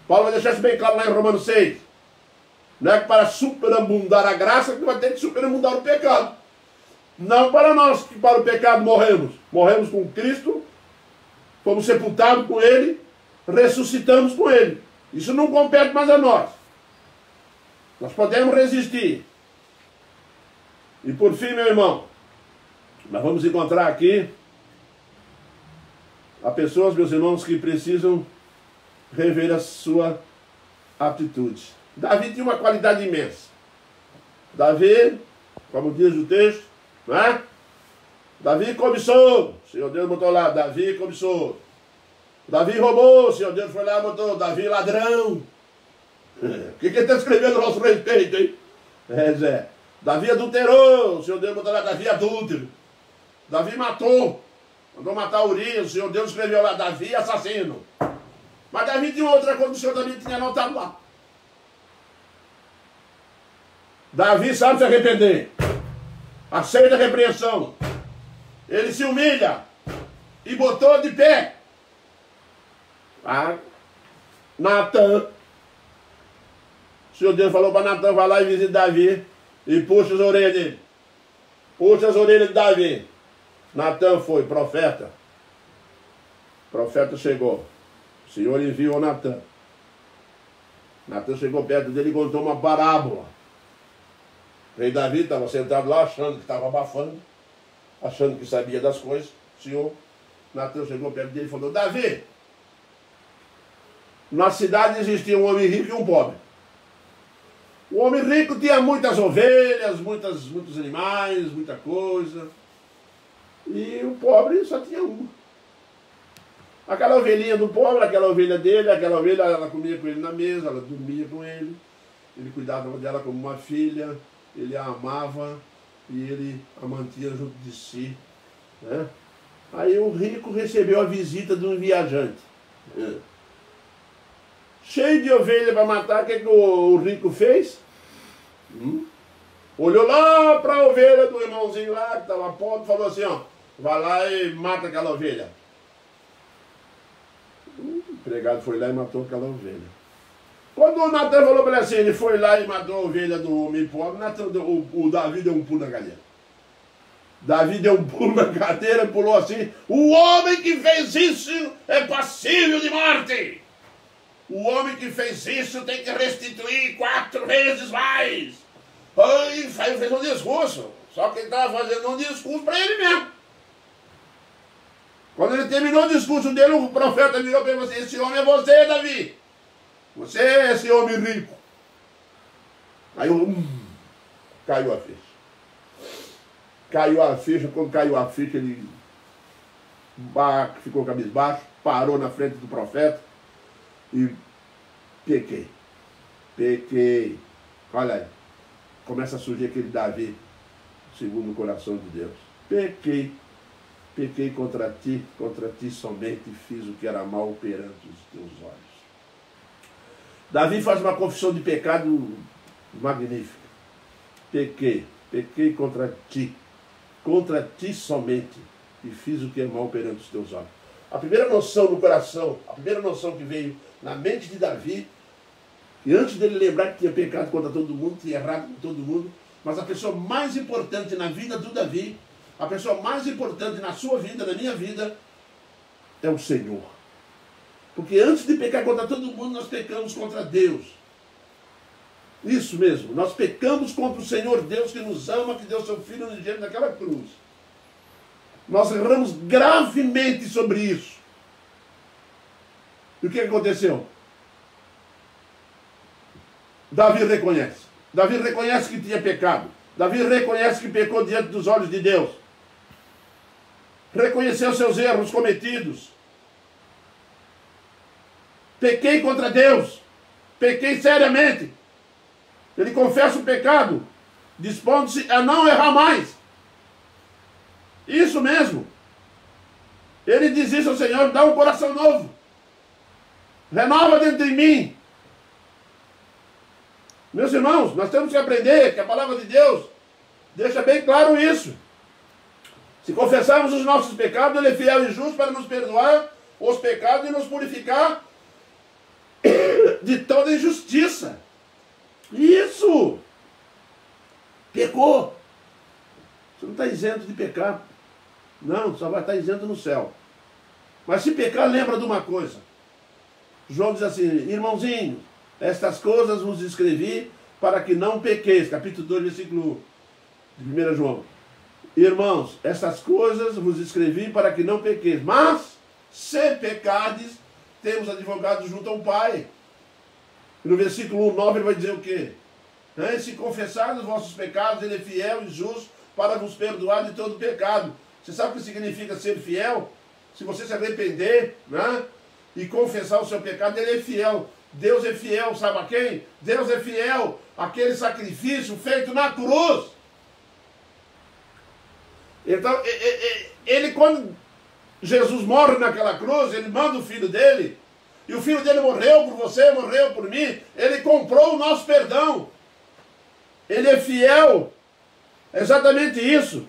Paulo vai deixar isso bem claro lá em Romanos 6. Não é que para superabundar a graça que vai ter que superabundar o pecado. Não para nós que para o pecado morremos. Morremos com Cristo, fomos sepultados com Ele, ressuscitamos com Ele. Isso não compete mais a nós. Nós podemos resistir. E por fim, meu irmão, nós vamos encontrar aqui há pessoas, meus irmãos, que precisam rever a sua atitude. Davi tinha uma qualidade imensa. Davi, como diz o texto, não é? Davi cobiçou, o Senhor Deus botou lá, Davi cobiçou. Davi roubou, o Senhor Deus foi lá e botou, Davi ladrão. O que ele está escrevendo a nosso respeito, hein? Zé. Davi adulterou, o Senhor Deus botou lá, Davi adúltero. Davi matou, mandou matar Urias, o Senhor Deus escreveu lá, Davi assassino. Mas Davi tinha outra coisa que o Senhor também tinha anotado lá. Davi sabe se arrepender. Aceita a repreensão. Ele se humilha. E botou de pé. Natan. O Senhor Deus falou para Natan, vai lá e visita Davi. E puxa as orelhas dele. Puxa as orelhas de Davi. Natan foi, profeta. O profeta chegou. O Senhor enviou Natan. Natan chegou perto dele e contou uma parábola. O rei Davi estava sentado lá, achando que estava abafando, achando que sabia das coisas. O Senhor, Natan chegou perto dele e falou, Davi, na cidade existia um homem rico e um pobre. O homem rico tinha muitas ovelhas, muitos animais, muita coisa. E o pobre só tinha uma. Aquela ovelhinha do pobre, aquela ovelha dele, aquela ovelha, ela comia com ele na mesa, ela dormia com ele. Ele cuidava dela como uma filha, ele a amava e ele a mantinha junto de si. Né? Aí o rico recebeu a visita de um viajante. Cheio de ovelha para matar, o que o rico fez? Olhou lá para a ovelha do irmãozinho lá, que estava pobre, e falou assim, ó, vai lá e mata aquela ovelha. O empregado foi lá e matou aquela ovelha. Quando o Natan falou para ele assim, ele foi lá e matou a ovelha do homem pobre, o Davi deu um pulo na cadeira. Davi deu um pulo na cadeira e pulou assim, o homem que fez isso é passível de morte. O homem que fez isso tem que restituir 4 vezes mais. Aí fez um discurso. Só que ele estava fazendo um discurso para ele mesmo. Quando ele terminou o discurso dele, o profeta virou para ele assim, esse homem é você, Davi. Você é esse homem rico. Aí caiu a ficha. Caiu a ficha, quando caiu a ficha, ele ficou cabisbaixo, parou na frente do profeta e pequei. Olha aí, começa a surgir aquele Davi, segundo o coração de Deus. Pequei contra ti somente fiz o que era mal perante os teus olhos. Davi faz uma confissão de pecado magnífica. Pequei contra ti somente, e fiz o que é mal perante os teus olhos. A primeira noção no coração, a primeira noção que veio na mente de Davi, e antes dele lembrar que tinha pecado contra todo mundo, tinha errado com todo mundo, mas a pessoa mais importante na vida do Davi, a pessoa mais importante na sua vida, na minha vida, é o Senhor. Porque antes de pecar contra todo mundo, nós pecamos contra Deus. Isso mesmo, nós pecamos contra o Senhor Deus que nos ama, que deu seu Filho unigênito naquela cruz. Nós erramos gravemente sobre isso. E o que aconteceu? Davi reconhece. Davi reconhece que tinha pecado. Davi reconhece que pecou diante dos olhos de Deus. Reconheceu seus erros cometidos. Pequei contra Deus. pequei seriamente. Ele confessa o pecado, dispondo-se a não errar mais. Isso mesmo. Ele diz isso ao Senhor: dá um coração novo. Renova dentro de mim. Meus irmãos, nós temos que aprender que a palavra de Deus deixa bem claro isso. Se confessarmos os nossos pecados, Ele é fiel e justo para nos perdoar os pecados e nos purificar de toda injustiça. Isso! Pecou. Você não está isento de pecar. Não, só vai estar isento no céu. Mas se pecar, lembra de uma coisa. João diz assim: irmãozinhos, estas coisas vos escrevi para que não pequeis. Capítulo 2, versículo de 1 João. Irmãos, estas coisas vos escrevi para que não pequeis. Mas, se pecardes, temos advogado junto ao Pai. E no versículo 9 ele vai dizer o quê? Se confessardes os vossos pecados, Ele é fiel e justo para vos perdoar de todo pecado. Você sabe o que significa ser fiel? Se você se arrepender, né, e confessar o seu pecado, Ele é fiel. Deus é fiel, sabe a quem? Deus é fiel àquele sacrifício feito na cruz. Então, ele quando Jesus morre naquela cruz, Ele manda o Filho dele, e o Filho dele morreu por você, morreu por mim. Ele comprou o nosso perdão. Ele é fiel. É exatamente isso.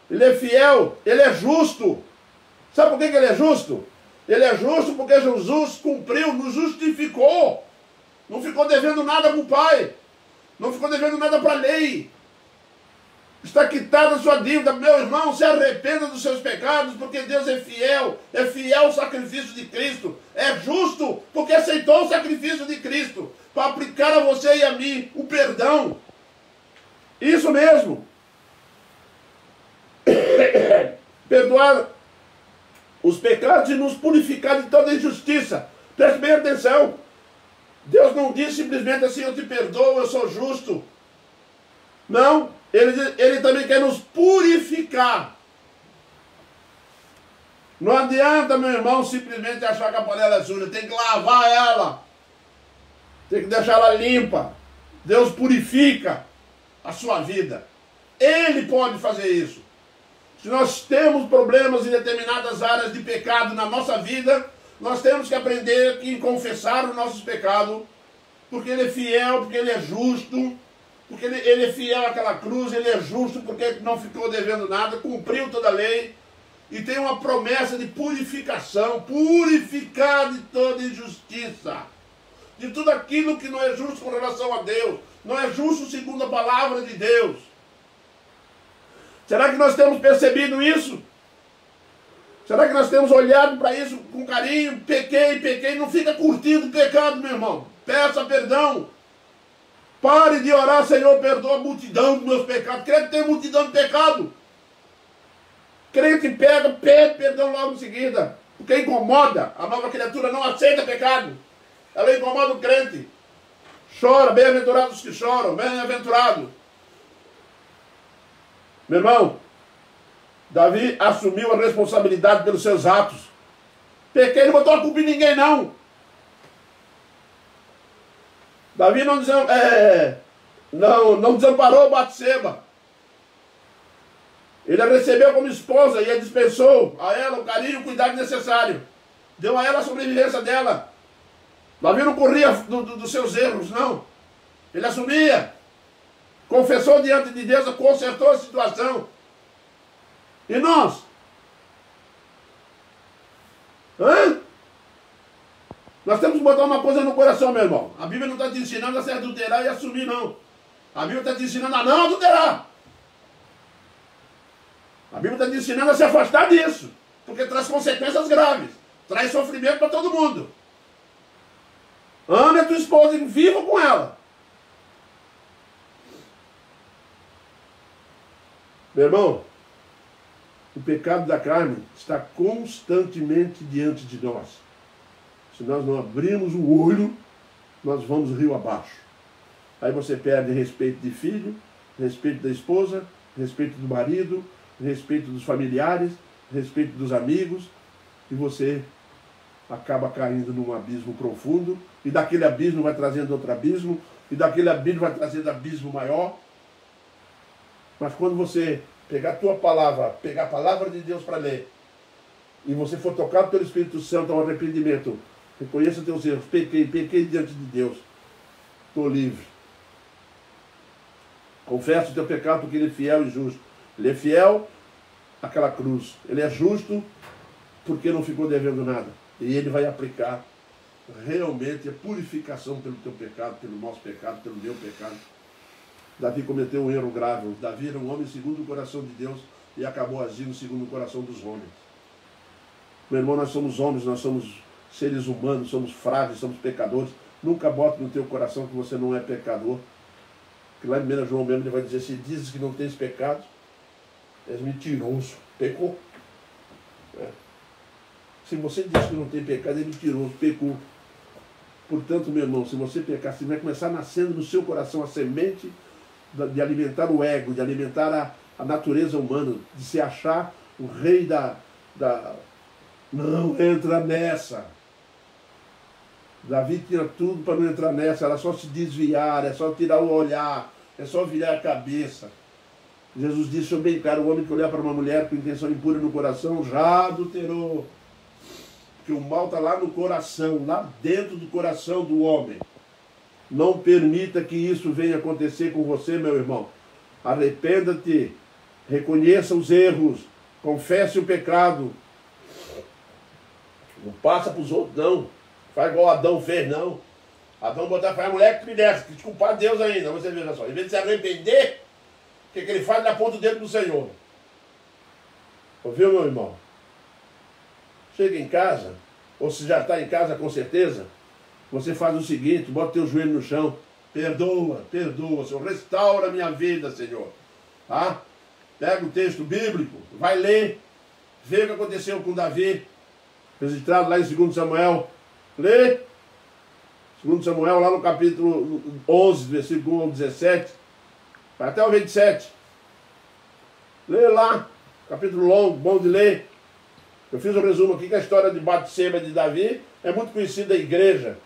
Ele é fiel, Ele é justo. Sabe por que Ele é justo? Ele é justo porque Jesus cumpriu, nos justificou. Não ficou devendo nada para o Pai. Não ficou devendo nada para a lei. Está quitada a sua dívida. Meu irmão, se arrependa dos seus pecados, porque Deus é fiel ao sacrifício de Cristo. É justo porque aceitou o sacrifício de Cristo para aplicar a você e a mim o perdão. Isso mesmo. Perdoar os pecados e nos purificar de toda injustiça. Preste bem atenção. Deus não diz simplesmente assim: eu te perdoo, eu sou justo. Não, Ele também quer nos purificar. Não adianta, meu irmão, simplesmente achar que a panela é suja. Tem que lavar ela. Tem que deixar ela limpa. Deus purifica a sua vida. Ele pode fazer isso. Se nós temos problemas em determinadas áreas de pecado na nossa vida, nós temos que aprender a confessar os nossos pecados, porque Ele é fiel, porque Ele é justo, porque ele é fiel àquela cruz, Ele é justo porque não ficou devendo nada, cumpriu toda a lei, e tem uma promessa de purificação, purificar de toda injustiça, de tudo aquilo que não é justo com relação a Deus, não é justo segundo a palavra de Deus. Será que nós temos percebido isso? Será que nós temos olhado para isso com carinho? Pequei, não fica curtindo o pecado, meu irmão. Peça perdão. Pare de orar: Senhor, perdoa a multidão dos meus pecados. Crente tem multidão de pecado. Crente pede perdão logo em seguida, porque incomoda. A nova criatura não aceita pecado. Ela incomoda o crente. Chora, bem-aventurados que choram, bem-aventurados. Meu irmão, Davi assumiu a responsabilidade pelos seus atos. Pequei, não botou a culpa em ninguém, não. Davi não desamparou Batseba. Ele a recebeu como esposa e a dispensou a ela o carinho e o cuidado necessário. Deu a ela a sobrevivência dela. Davi não corria dos seus erros, não. Ele assumia. Confessou diante de Deus, consertou a situação. E nós? Nós temos que botar uma coisa no coração, meu irmão. A Bíblia não está te ensinando a se adulterar e assumir, não. A Bíblia está te ensinando a não adulterar. A Bíblia está te ensinando a se afastar disso, porque traz consequências graves. Traz sofrimento para todo mundo. Ame a tua esposa e viva com ela. Meu irmão, o pecado da carne está constantemente diante de nós. Se nós não abrirmos o olho, nós vamos rio abaixo. Aí você perde respeito de filho, respeito da esposa, respeito do marido, respeito dos familiares, respeito dos amigos, e você acaba caindo num abismo profundo, e daquele abismo vai trazendo outro abismo, e daquele abismo vai trazendo abismo maior. Mas quando você pegar a tua palavra, pegar a palavra de Deus para ler, e você for tocado pelo Espírito Santo ao arrependimento, reconheça teus erros, pequei diante de Deus, estou livre. Confessa o teu pecado porque Ele é fiel e justo. Ele é fiel àquela cruz. Ele é justo porque não ficou devendo nada. E Ele vai aplicar realmente a purificação pelo teu pecado, pelo nosso pecado, pelo meu pecado. Davi cometeu um erro grave. Davi era um homem segundo o coração de Deus e acabou agindo segundo o coração dos homens. Meu irmão, nós somos homens, nós somos seres humanos, somos frágeis, somos pecadores. Nunca bote no teu coração que você não é pecador. Porque lá em 1 João mesmo ele vai dizer, se dizes que não tens pecado, és mentiroso, pecou. Se você diz que não tem pecado, é mentiroso, pecou. Portanto, meu irmão, se você pecar, se vai começar nascendo no seu coração a semente de alimentar o ego, de alimentar a natureza humana, de se achar o rei da... Não entra nessa. Davi tinha tudo para não entrar nessa, era só se desviar, é só tirar o olhar, é só virar a cabeça. Jesus disse, eu bem claro, o homem que olhar para uma mulher com intenção impura no coração já adulterou. Porque o mal está lá no coração, lá dentro do coração do homem. Não permita que isso venha acontecer com você, meu irmão. Arrependa-te, reconheça os erros, confesse o pecado. Não passa para os outros, não. Faz igual Adão fez, não. Adão faz a mulher que me desce, que desculpar Deus ainda. Você veja só, em vez de se arrepender, o que ele faz? Ele aponta o dedo do Senhor. Ouviu, meu irmão? Chega em casa, ou se já está em casa com certeza, você faz o seguinte, bota teu joelho no chão, perdoa, Senhor, restaura a minha vida, Senhor. Tá? Pega o texto bíblico, vai ler, vê o que aconteceu com Davi, registrado lá em 2 Samuel. Lê 2 Samuel, lá no capítulo 11, versículo 1 ao 17, vai até o 27. Lê lá, capítulo longo, bom de ler. Eu fiz um resumo aqui que a história de Batseba de Davi é muito conhecida da igreja.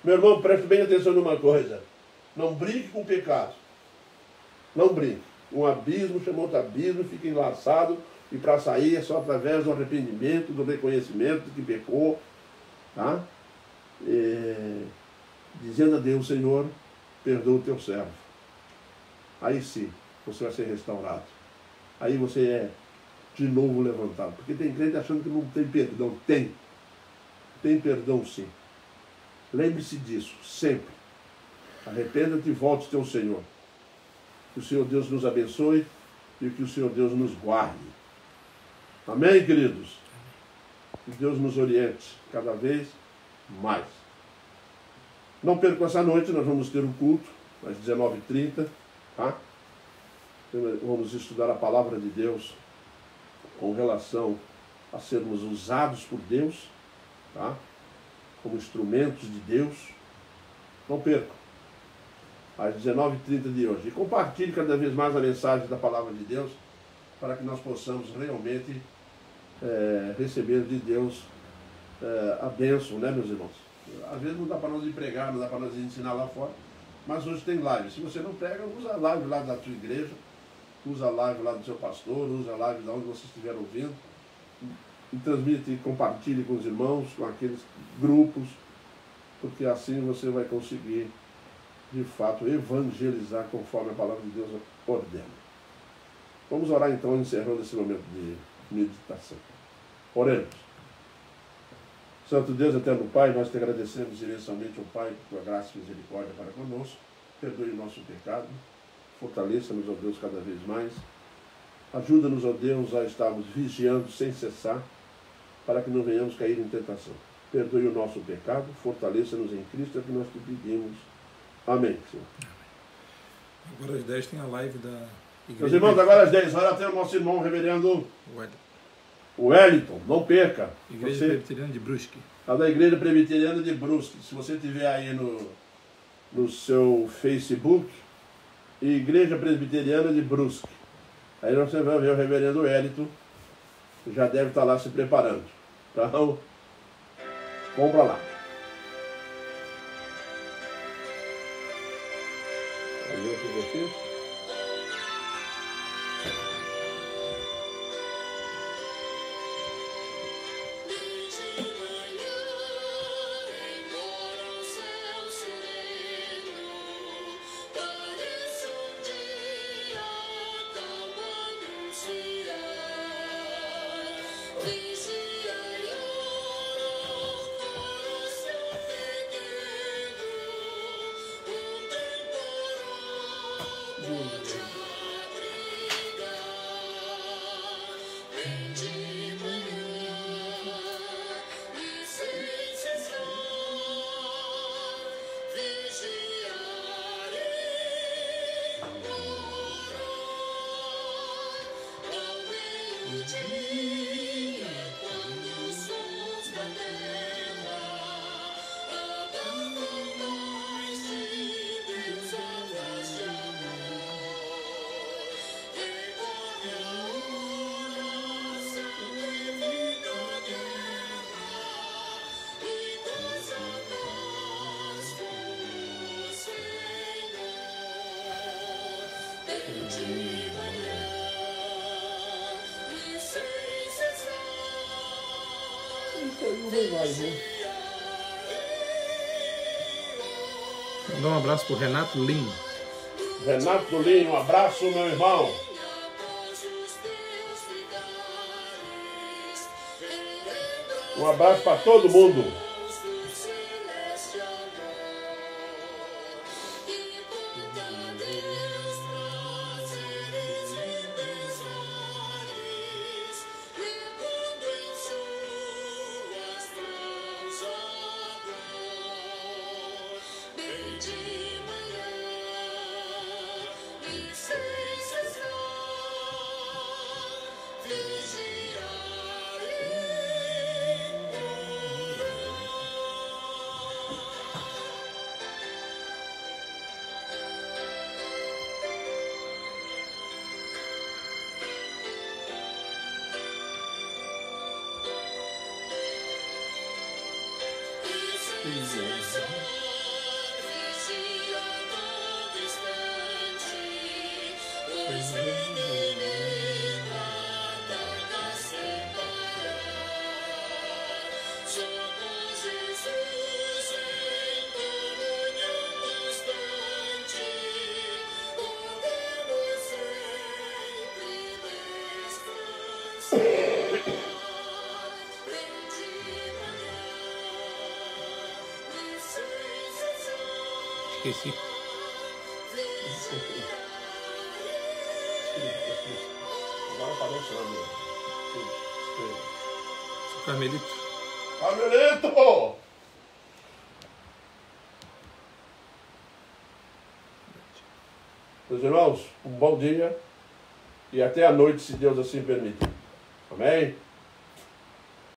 Meu irmão, preste bem atenção numa coisa. Não brinque com o pecado. Não brinque. Um abismo chama outro abismo, fica enlaçado, e para sair é só através do arrependimento, do reconhecimento de que pecou. Tá? Dizendo a Deus, Senhor, perdoa o teu servo. Aí sim, você vai ser restaurado. Aí você é de novo levantado. Porque tem crente achando que não tem perdão. Tem. Tem perdão sim. Lembre-se disso, sempre. Arrependa-te e volte ao Senhor. Que o Senhor Deus nos abençoe e que o Senhor Deus nos guarde. Amém, queridos? Que Deus nos oriente cada vez mais. Não percam essa noite, nós vamos ter um culto às 19h30. Tá? Vamos estudar a palavra de Deus com relação a sermos usados por Deus, tá? Como instrumentos de Deus. Não percam, às 19h30 de hoje. E compartilhe cada vez mais a mensagem da palavra de Deus, para que nós possamos realmente receber de Deus a bênção, né, meus irmãos? Às vezes não dá para nós pregar, não dá para nós ensinar lá fora, mas hoje tem live. Se você não prega, usa a live lá da tua igreja, usa a live lá do seu pastor, usa a live de onde você estiver ouvindo, e transmite e compartilhe com os irmãos, com aqueles grupos, porque assim você vai conseguir, de fato, evangelizar conforme a palavra de Deus ordena. Vamos orar então, encerrando esse momento de meditação. Oremos. Santo Deus, eterno Pai, nós te agradecemos imensamente, ó Pai, por tua graça e misericórdia para conosco. Perdoe o nosso pecado. Fortaleça-nos, ó Deus, cada vez mais. Ajuda-nos, ó Deus, a estarmos vigiando sem cessar, para que não venhamos cair em tentação. Perdoe o nosso pecado, fortaleça-nos em Cristo, é o que nós te pedimos. Amém, Senhor. Agora às 10 tem a live da igreja. Meus irmãos, agora às 10 horas tem o nosso irmão reverendo Wellington. Não perca. Igreja Presbiteriana de Brusque. A da Igreja Presbiteriana de Brusque. Se você tiver aí no seu Facebook, Igreja Presbiteriana de Brusque. Aí você vai ver o reverendo Wellington, já deve estar lá se preparando. Então, Vamos para lá. Aí outro exercício. Mandar um abraço pro Renato Lima. Renato Lima, um abraço, meu irmão. Um abraço para todo mundo. Esqueci. Agora aparece lá, meu. Sou Carmelito. Carmelito! Meus irmãos, um bom dia e até a noite, se Deus assim permitir. Amém?